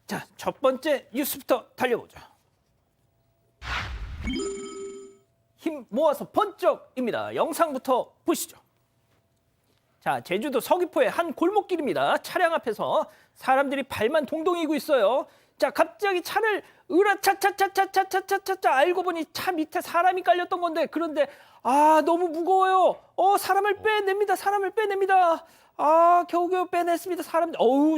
자, 첫 번째 뉴스부터 달려보죠. 힘 모아서 번쩍입니다. 영상부터 보시죠. 자, 제주도 서귀포의 한 골목길입니다. 차량 앞에서 사람들이 발만 동동이고 있어요. 자, 갑자기 차를 으라차차차차차차차차 알고 보니 차 밑에 사람이 깔렸던 건데, 그런데 너무 무거워요. 사람을 빼냅니다. 겨우겨우 빼냈습니다.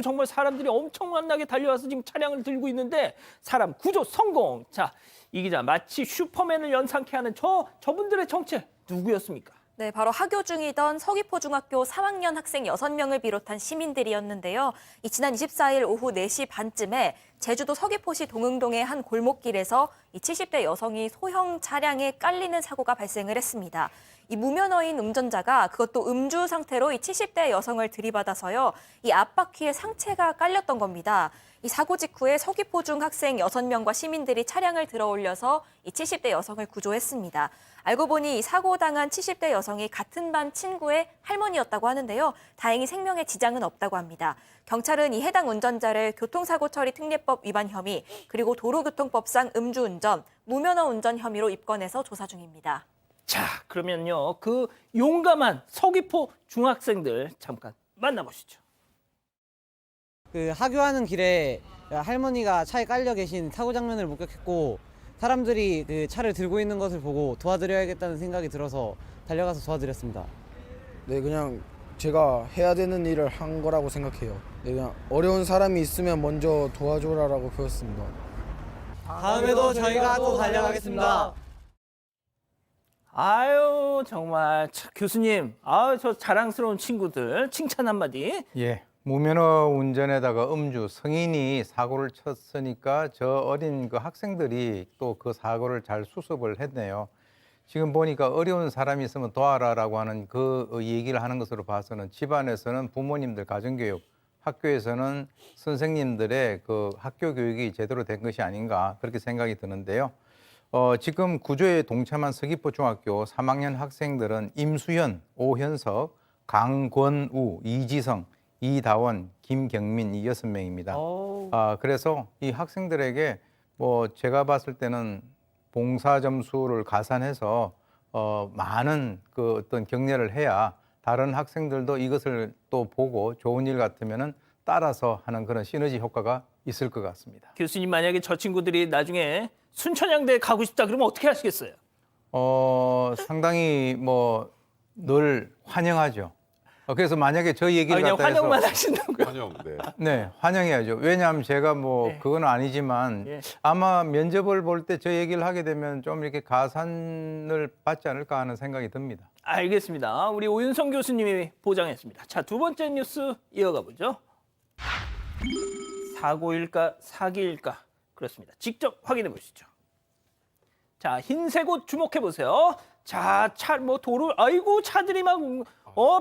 정말 사람들이 엄청나게 달려와서 지금 차량을 들고 있는데 사람 구조 성공. 자, 이 기자, 마치 슈퍼맨을 연상케 하는 저분들의 정체 누구였습니까? 네, 바로 하교 중이던 서귀포중학교 3학년 학생 6명을 비롯한 시민들이었는데요. 지난 24일 오후 4시 반쯤에 제주도 서귀포시 동흥동의 한 골목길에서 이 70대 여성이 소형 차량에 깔리는 사고가 발생을 했습니다. 이 무면허인 운전자가 그것도 음주 상태로 이 70대 여성을 들이받아서요. 이 앞바퀴에 상체가 깔렸던 겁니다. 이 사고 직후에 서귀포중 학생 6명과 시민들이 차량을 들어올려서 이 70대 여성을 구조했습니다. 알고 보니 이 사고 당한 70대 여성이 같은 반 친구의 할머니였다고 하는데요. 다행히 생명에 지장은 없다고 합니다. 경찰은 이 해당 운전자를 교통사고 처리 특례법 위반 혐의, 그리고 도로교통법상 음주운전, 무면허 운전 혐의로 입건해서 조사 중입니다. 자, 그러면요, 그 용감한 서귀포 중학생들 잠깐 만나보시죠. 그 하교하는 길에 할머니가 차에 깔려 계신 사고 장면을 목격했고, 사람들이 그 차를 들고 있는 것을 보고 도와드려야겠다는 생각이 들어서 달려가서 도와드렸습니다. 네, 그냥 제가 해야 되는 일을 한 거라고 생각해요. 네, 그냥 어려운 사람이 있으면 먼저 도와줘라라고 배웠습니다. 다음에도 저희가 또 달려가겠습니다. 정말 교수님, 저 자랑스러운 친구들 칭찬 한마디. 예, 무면허 운전에다가 음주, 성인이 사고를 쳤으니까 저 어린 그 학생들이 또 그 사고를 잘 수습을 했네요. 지금 보니까 어려운 사람이 있으면 도와라라고 하는 그 얘기를 하는 것으로 봐서는 집안에서는 부모님들 가정교육, 학교에서는 선생님들의 그 학교 교육이 제대로 된 것이 아닌가 그렇게 생각이 드는데요. 지금 구조에 동참한 서귀포 중학교 3학년 학생들은 임수현, 오현석, 강권우, 이지성, 이다원, 김경민 이 6명입니다. 그래서 이 학생들에게 제가 봤을 때는 봉사 점수를 가산해서 많은 그 어떤 격려를 해야 다른 학생들도 이것을 또 보고 좋은 일 같으면은 따라서 하는 그런 시너지 효과가 있을 것 같습니다. 교수님, 만약에 저 친구들이 나중에 순천향대에 가고 싶다 그러면 어떻게 하시겠어요? 상당히 늘 환영하죠. 그래서 만약에 저 얘기를 그냥 갖다 해서 환영만 하신다고요? 환영, 네. 네, 환영해야죠. 왜냐하면 제가 그건 아니지만 예. 아마 면접을 볼 때 저 얘기를 하게 되면 좀 이렇게 가산을 받지 않을까 하는 생각이 듭니다. 알겠습니다. 우리 오윤성 교수님이 보장했습니다. 자, 두 번째 뉴스 이어가 보죠. 사고일까 사기일까? 그렇습니다. 직접 확인해 보시죠. 자, 흰색 옷 주목해 보세요. 자, 도로, 차들이 막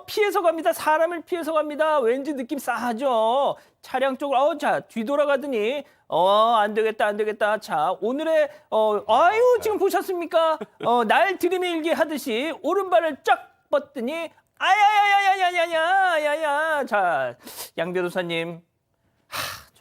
피해서 갑니다. 사람을 피해서 갑니다. 왠지 느낌 싸하죠. 차량 쪽으로 자, 뒤돌아가더니 안 되겠다. 자, 오늘의 지금 보셨습니까? 날 들이밀기 하듯이 오른발을 쫙 뻗더니 야야야야야야야야야. 자, 양 변호사님.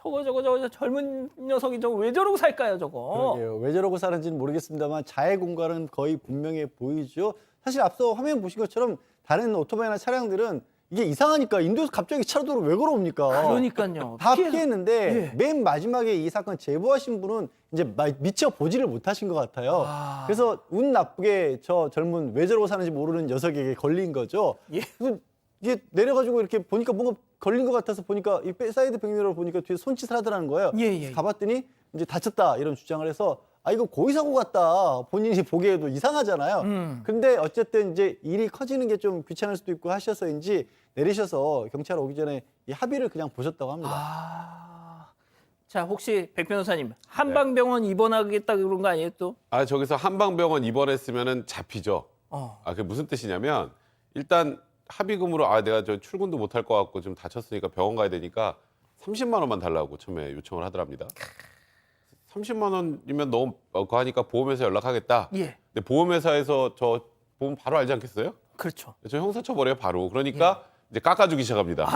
저거 젊은 녀석이 저거 왜 저러고 살까요, 저거? 그러게요. 왜 저러고 사는지는 모르겠습니다만 자해 공간은 거의 분명해 보이죠. 사실 앞서 화면 보신 것처럼 다른 오토바이나 차량들은 이게 이상하니까 인도에서 갑자기 차도로 왜 걸어옵니까? 그러니까요. 다 피했는데 예. 맨 마지막에 이 사건 제보하신 분은 이제 미처 보지를 못하신 것 같아요. 그래서 운 나쁘게 저 젊은 왜 저러고 사는지 모르는 녀석에게 걸린 거죠. 예. 그래서 이게 내려가지고 이렇게 보니까 뭔가 걸린 것 같아서 보니까 이 사이드 백미러를 보니까 뒤에 손짓을 하더라는 거예요. 예. 가봤더니 이제 다쳤다 이런 주장을 해서 이거 고의 사고 같다. 본인이 보기에도 이상하잖아요. 근데 어쨌든 이제 일이 커지는 게 좀 귀찮을 수도 있고 하셔서인지 내리셔서 경찰 오기 전에 이 합의를 그냥 보셨다고 합니다. 자, 혹시 백 변호사님, 한방병원 입원하겠다 그런 거 아니에요, 또? 저기서 한방병원 입원했으면은 잡히죠. 그게 무슨 뜻이냐면 일단 합의금으로 내가 저 출근도 못 할 것 같고 좀 다쳤으니까 병원 가야 되니까 30만 원만 달라고 처음에 요청을 하더랍니다. 30만 원이면 너무 하니까 보험회사 연락하겠다. 예. 근데 보험회사에서 저 보험 바로 알지 않겠어요? 그렇죠. 저 형사처벌해요 바로. 그러니까 이제 깎아주기 시작합니다.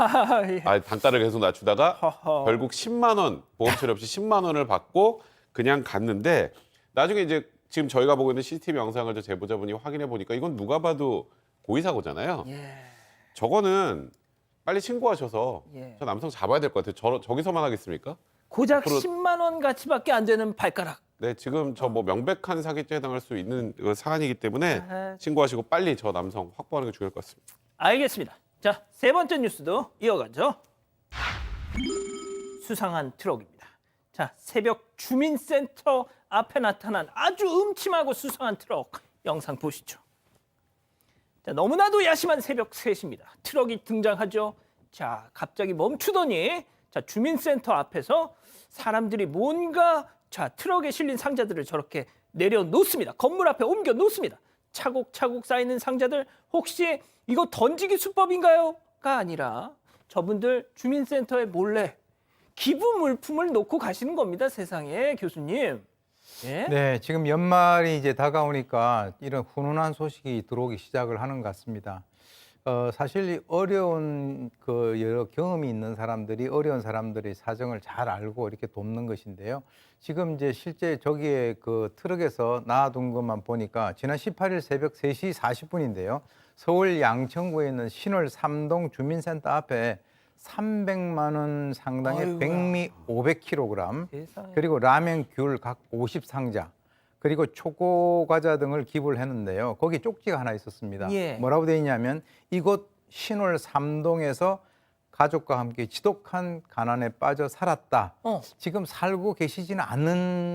예. 단가를 계속 낮추다가 허허. 결국 10만 원 보험 처리 없이 10만 원을 받고 그냥 갔는데 나중에 이제 지금 저희가 보고 있는 CCTV 영상을 저 제보자분이 확인해 보니까 이건 누가 봐도 고의사고잖아요. 예. 저거는 빨리 신고하셔서 예. 저 남성 잡아야 될 것 같아요. 저기서만 하겠습니까? 고작 앞으로- 10만 원 가치밖에 안 되는 발가락. 네, 지금 저 뭐 명백한 사기죄에 해당할 수 있는 사안이기 때문에 아하. 신고하시고 빨리 저 남성 확보하는 게 중요할 것 같습니다. 알겠습니다. 자, 세 번째 뉴스도 이어가죠. 수상한 트럭입니다. 자, 새벽 주민센터 앞에 나타난 아주 음침하고 수상한 트럭 영상 보시죠. 자, 너무나도 야심한 새벽 3시입니다. 트럭이 등장하죠. 자, 갑자기 멈추더니 자, 주민센터 앞에서 사람들이 뭔가 자, 트럭에 실린 상자들을 저렇게 내려놓습니다. 건물 앞에 옮겨 놓습니다. 차곡차곡 쌓이는 상자들 혹시 이거 던지기 수법인가요?가 아니라 저분들 주민센터에 몰래 기부 물품을 놓고 가시는 겁니다. 세상에 교수님. 예? 네, 지금 연말이 이제 다가오니까 이런 훈훈한 소식이 들어오기 시작을 하는 것 같습니다. 사실 이 어려운 그 여러 경험이 있는 사람들이 어려운 사람들의 사정을 잘 알고 이렇게 돕는 것인데요. 지금 이제 실제 저기에 그 트럭에서 놔둔 것만 보니까 지난 18일 새벽 3시 40분인데요. 서울 양천구에 있는 신월 3동 주민센터 앞에 300만 원 상당의 아이고야. 백미 500kg, 세상에. 그리고 라면 귤 각 50상자, 그리고 초코 과자 등을 기부를 했는데요. 거기 쪽지가 하나 있었습니다. 예. 뭐라고 되어 있냐면 이곳 신월 3동에서 가족과 함께 지독한 가난에 빠져 살았다. 지금 살고 계시지는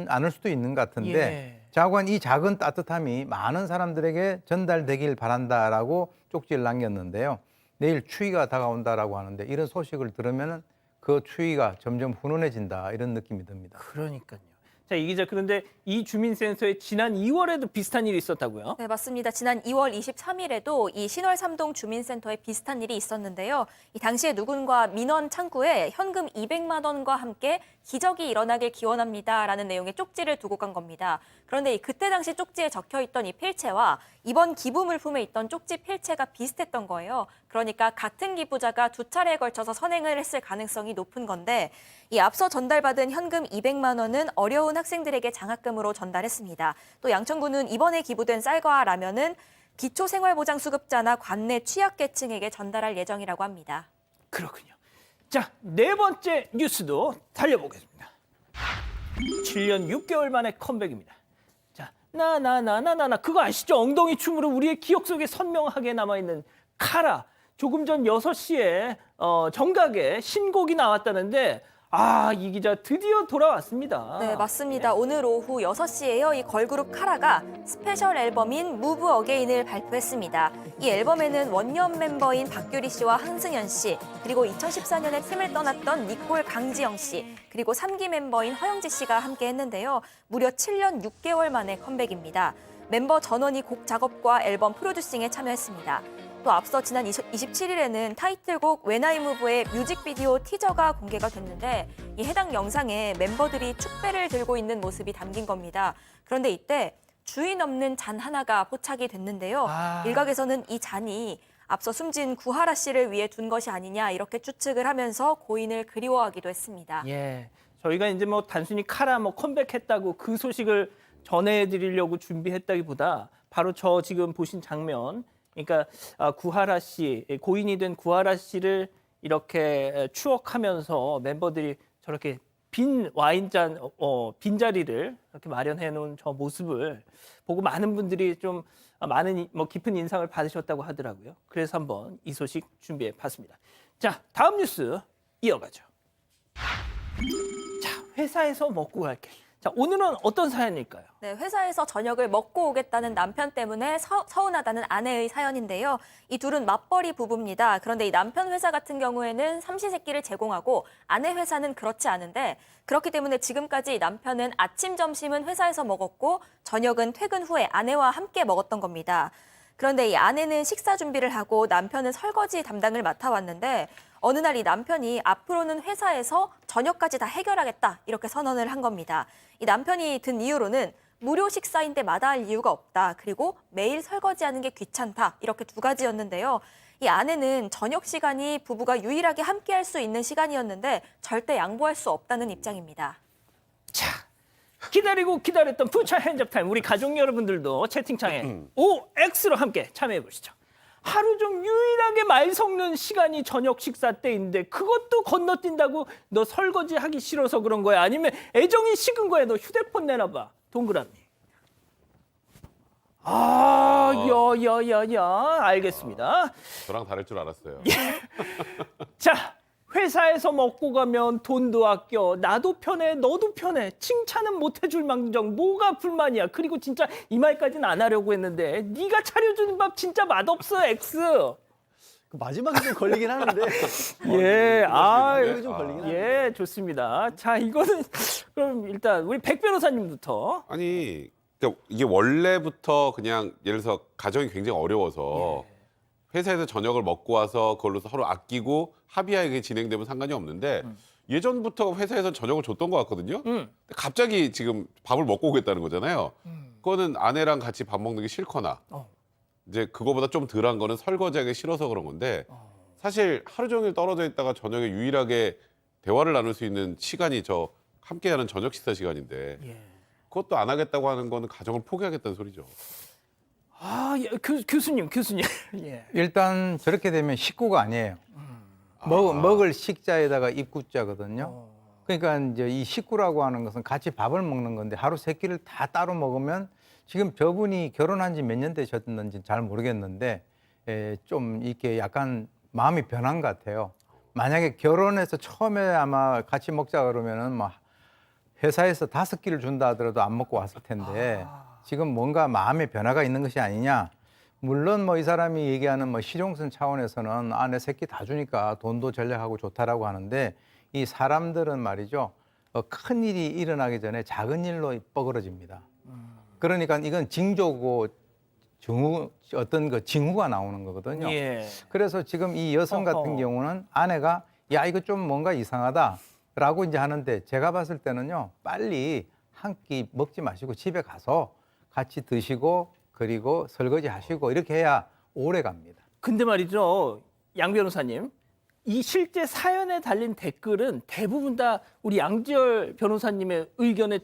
않을 수도 있는 것 같은데 예. 자관 이 작은 따뜻함이 많은 사람들에게 전달되길 바란다라고 쪽지를 남겼는데요. 내일 추위가 다가온다라고 하는데 이런 소식을 들으면 그 추위가 점점 훈훈해진다 이런 느낌이 듭니다. 그러니까요. 자, 이 기자 그런데 이 주민센터에 지난 2월에도 비슷한 일이 있었다고요? 네, 맞습니다. 지난 2월 23일에도 이 신월 3동 주민센터에 비슷한 일이 있었는데요. 이 당시에 누군가 민원 창구에 현금 200만 원과 함께 기적이 일어나길 기원합니다라는 내용의 쪽지를 두고 간 겁니다. 그런데 그때 당시 쪽지에 적혀있던 이 필체와 이번 기부 물품에 있던 쪽지 필체가 비슷했던 거예요. 그러니까 같은 기부자가 두 차례에 걸쳐서 선행을 했을 가능성이 높은 건데 이 앞서 전달받은 현금 200만 원은 어려운 학생들에게 장학금으로 전달했습니다. 또 양천구는 이번에 기부된 쌀과 라면은 기초생활보장수급자나 관내 취약계층에게 전달할 예정이라고 합니다. 그렇군요. 자, 네 번째 뉴스도 달려보겠습니다. 7년 6개월 만에 컴백입니다. 자, 나나나나나나 그거 아시죠? 엉덩이 춤으로 우리의 기억 속에 선명하게 남아있는 카라. 조금 전 6시에 정각에 신곡이 나왔다는데 이 기자 드디어 돌아왔습니다. 네, 맞습니다. 오늘 오후 6시에요. 이 걸그룹 카라가 스페셜 앨범인 무브 어게인을 발표했습니다. 이 앨범에는 원년 멤버인 박규리 씨와 한승연 씨, 그리고 2014년에 팀을 떠났던 니콜 강지영 씨, 그리고 3기 멤버인 허영지 씨가 함께 했는데요. 무려 7년 6개월 만에 컴백입니다. 멤버 전원이 곡 작업과 앨범 프로듀싱에 참여했습니다. 또 앞서 지난 27일에는 타이틀곡 When I Move의 뮤직비디오 티저가 공개가 됐는데 이 해당 영상에 멤버들이 축배를 들고 있는 모습이 담긴 겁니다. 그런데 이때 주인 없는 잔 하나가 포착이 됐는데요. 일각에서는 이 잔이 앞서 숨진 구하라 씨를 위해 둔 것이 아니냐 이렇게 추측을 하면서 고인을 그리워하기도 했습니다. 예, 저희가 이제 뭐 단순히 카라 컴백했다고 그 소식을 전해드리려고 준비했다기보다 바로 저 지금 보신 장면, 그러니까 구하라 씨, 고인이 된 구하라 씨를 이렇게 추억하면서 멤버들이 저렇게 빈 와인잔, 빈자리를 이렇게 마련해 놓은 저 모습을 보고 많은 분들이 좀 많은 깊은 인상을 받으셨다고 하더라고요. 그래서 한번 이 소식 준비해 봤습니다. 자, 다음 뉴스 이어가죠. 자, 회사에서 먹고 갈게. 자, 오늘은 어떤 사연일까요? 네, 회사에서 저녁을 먹고 오겠다는 남편 때문에 서운하다는 아내의 사연인데요. 이 둘은 맞벌이 부부입니다. 그런데 이 남편 회사 같은 경우에는 삼시세끼를 제공하고 아내 회사는 그렇지 않은데 그렇기 때문에 지금까지 남편은 아침, 점심은 회사에서 먹었고 저녁은 퇴근 후에 아내와 함께 먹었던 겁니다. 그런데 이 아내는 식사 준비를 하고 남편은 설거지 담당을 맡아왔는데 어느 날 이 남편이 앞으로는 회사에서 저녁까지 다 해결하겠다 이렇게 선언을 한 겁니다. 이 남편이 든 이유로는 무료 식사인데 마다할 이유가 없다. 그리고 매일 설거지하는 게 귀찮다. 이렇게 두 가지였는데요. 이 아내는 저녁 시간이 부부가 유일하게 함께할 수 있는 시간이었는데 절대 양보할 수 없다는 입장입니다. 자, 기다리고 기다렸던 부차 핸즈업 타임. 우리 가족 여러분들도 채팅창에 OX로 함께 참여해 보시죠. 하루 중 유일하게 말 섞는 시간이 저녁 식사 때인데 그것도 건너뛴다고 너 설거지 하기 싫어서 그런 거야? 아니면 애정이 식은 거야? 너 휴대폰 내놔봐. 동그라미. 야야야야. 알겠습니다. 저랑 다를 줄 알았어요. 자, 회사에서 먹고 가면 돈도 아껴. 나도 편해, 너도 편해. 칭찬은 못 해줄 망정. 뭐가 불만이야. 그리고 진짜 이 말까지는 안 하려고 했는데 네가 차려주는 밥 진짜 맛없어, X. 그 마지막에 좀 걸리긴 하는데. 예, 마지막에 좀 걸리긴 하는데. 예, 좋습니다. 자, 이거는 그럼 일단 우리 백 변호사님부터. 아니, 그러니까 이게 원래부터 그냥 예를 들어서 가정이 굉장히 어려워서 회사에서 저녁을 먹고 와서 그걸로 서로 아끼고 합의하에 진행되면 상관이 없는데 예전부터 회사에서 저녁을 줬던 것 같거든요. 근데 갑자기 지금 밥을 먹고 오겠다는 거잖아요. 그거는 아내랑 같이 밥 먹는 게 싫거나 이제 그거보다 좀 덜한 거는 설거지하기 싫어서 그런 건데 사실 하루 종일 떨어져 있다가 저녁에 유일하게 대화를 나눌 수 있는 시간이 저 함께하는 저녁 식사 시간인데 그것도 안 하겠다고 하는 거는 가정을 포기하겠다는 소리죠. 예, 교수님. 예. 일단 저렇게 되면 식구가 아니에요. 먹을 식자에다가 입구자거든요. 그러니까 이제 이 식구라고 하는 것은 같이 밥을 먹는 건데 하루 세 끼를 다 따로 먹으면 지금 저분이 결혼한 지 몇 년 되셨는지 잘 모르겠는데 좀 이렇게 약간 마음이 변한 것 같아요. 만약에 결혼해서 처음에 아마 같이 먹자 그러면은 뭐 회사에서 5끼를 준다 하더라도 안 먹고 왔을 텐데 지금 뭔가 마음의 변화가 있는 것이 아니냐. 물론 뭐 이 사람이 얘기하는 뭐 실용성 차원에서는 내 새끼 다 주니까 돈도 전략하고 좋다라고 하는데 이 사람들은 말이죠. 큰 일이 일어나기 전에 작은 일로 뻐그러집니다. 그러니까 이건 징조고 어떤 그 징후가 나오는 거거든요. 예. 그래서 지금 이 여성 같은 경우는 아내가 야 이거 좀 뭔가 이상하다라고 이제 하는데 제가 봤을 때는요. 빨리 한 끼 먹지 마시고 집에 가서 같이 드시고 그리고 설거지 하시고 이렇게 해야 오래 갑니다. 근데 말이죠, 양 변호사님, 이 실제 사연에 달린 댓글은 대부분 다 우리 양지열 변호사님의 의견에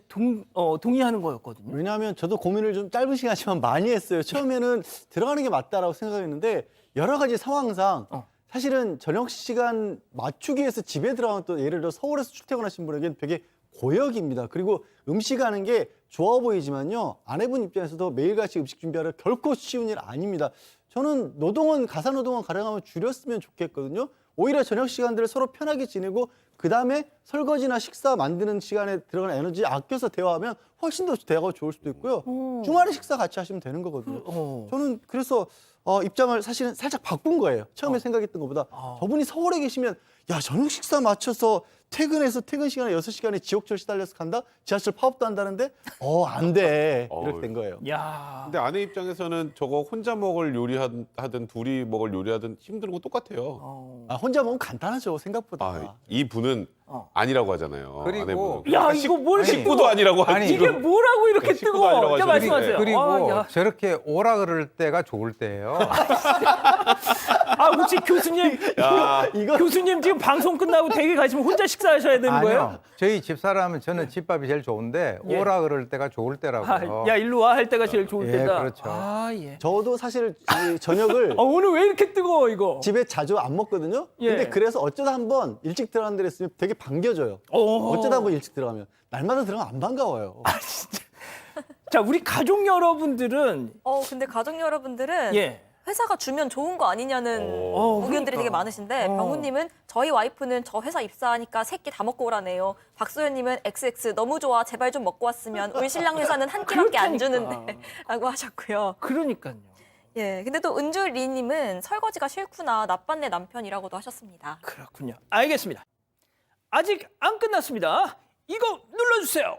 동의하는 거였거든요. 왜냐하면 저도 고민을 좀 짧은 시간이지만 많이 했어요. 처음에는 들어가는 게 맞다라고 생각했는데 여러 가지 상황상 사실은 저녁 시간 맞추기 위해서 집에 들어가면 또 예를 들어 서울에서 출퇴근하신 분에게는 되게 고역입니다. 그리고 음식하는 게 좋아 보이지만요. 아내분 입장에서도 매일같이 음식 준비하려 결코 쉬운 일 아닙니다. 저는 노동은 가사노동은 가능하면 줄였으면 좋겠거든요. 오히려 저녁 시간들을 서로 편하게 지내고 그다음에 설거지나 식사 만드는 시간에 들어가는 에너지 아껴서 대화하면 훨씬 더 대화가 좋을 수도 있고요. 주말에 식사 같이 하시면 되는 거거든요. 저는 그래서 입장을 사실은 살짝 바꾼 거예요. 처음에 생각했던 것보다. 저분이 서울에 계시면 야 저녁 식사 맞춰서 퇴근해서 퇴근 시간에 6시간에 지옥철 시달려서 간다? 지하철 파업도 한다는데? 안 돼. 이렇게 된 거예요. 야. 근데 아내 입장에서는 저거 혼자 먹을 요리하든 둘이 먹을 요리하든 힘든 거 똑같아요. 혼자 먹으면 간단하죠. 생각보다. 이 분은 아니라고 하잖아요. 그리고 아내분은. 야, 이거 뭘 식구도 아니라고 하지. 아니, 이게 뭐라고 이렇게 식구도 아니라고 뜨거워? 자, 하시는데. 말씀하세요. 그리고 야. 저렇게 오라 그럴 때가 좋을 때예요. 혹시 교수님, 이거 교수님 지금 방송 끝나고 댁에 가시면 혼자 식사하셔야 되는 거예요? 아니요. 저희 집사람은 저는 집밥이 제일 좋은데 예. 오라 그럴 때가 좋을 때라고요. 야, 일로 와 할 때가 제일 좋을 예, 때다. 그렇죠. 예. 저도 사실 이 저녁을 오늘 왜 이렇게 뜨거워 이거? 집에 자주 안 먹거든요. 예. 근데 그래서 어쩌다 한번 일찍 들어가는 데를 있으면 되게 반겨져요. 오. 어쩌다 한번 일찍 들어가면 날마다 들어가면 안 반가워요. 자, 우리 가족 여러분들은 근데 가족 여러분들은 예. 회사가 주면 좋은 거 아니냐는 의견들이 그러니까. 되게 많으신데 병우님은 저희 와이프는 저 회사 입사하니까 새끼 다 먹고 오라네요. 박소연님은 XX 너무 좋아 제발 좀 먹고 왔으면 우리 신랑 회사는 한 끼밖에 안 주는데 라고 하셨고요. 그러니까요. 예, 근데 또 은주리님은 설거지가 싫구나 나빴네 남편이라고도 하셨습니다. 그렇군요. 알겠습니다. 아직 안 끝났습니다. 이거 눌러주세요.